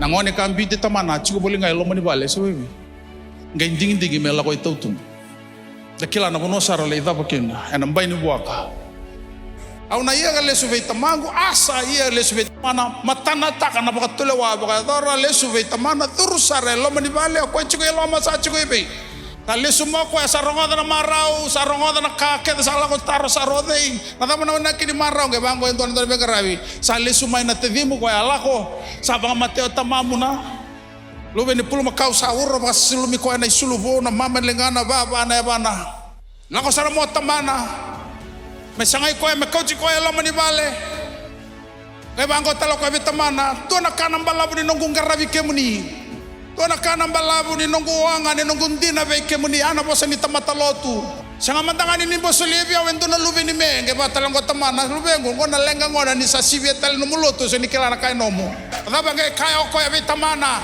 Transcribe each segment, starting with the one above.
Nangone ka ambiti tamana chico boli ngai Loma ni vale so wewe. Ngai ding mela ko itautum. Dakila na bono sara le daba kina and ambai ni buaka. Au na ia lesu vei tamangu asa ia lesu vei tamana matana taka na baka tule wa baka dora lesu vei tamana turu sara Loma ni vale ko chico Loma sa chico ibe. Ta lesu mo ko sa rongoda na marau sa rongoda na kake sa la ko taro sa rodei. Na tama na kini marau ke bango endo ndo be karawi. Sa lesu mai na tedimu ko ala ko sa banga mateo tamamu na. Lube ni pulu makau sa uro baka silumi ko na isulubo na mama lengana baba na bana. La ko sa mo tamana. Me sangai ko me kauchi ko Loma ni vale. Ke bango talo ko vitamana. To na kanang balabu ni nonggung karawi ke muni. Tona kanang balabu ni nongguanga ni nonggundina veke muni ana bosa ni tamata Lotu. Sanga mandangani ni bosa Libya wendo na lubi ni menge batalang ko tamana lubengo ngona lenga ngona ni sa sivia tal no Lotu so ni kila na kai nomo. Adaba ngai kai ko ya vitamana.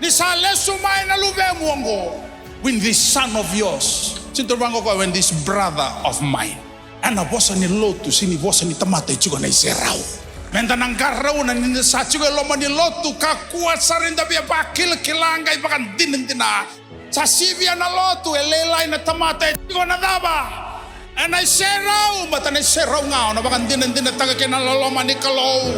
Ni sa lesu mai na lubemu ngo. When this son of yours. Sinto bango ko when this brother of mine. Ana bosa ni Lotu sini bosa ni tamata ichigo na Serau. Menda nang garau na ni sa chigo Loma ni Lotu kakuat sarinda bia bakil kilanga ibakan dinentina sa sivia na Lotu elelai na tamata chigo na daba anay Serau mata na Serau ngao na bakan dinentina taga kina Loma ni Kalou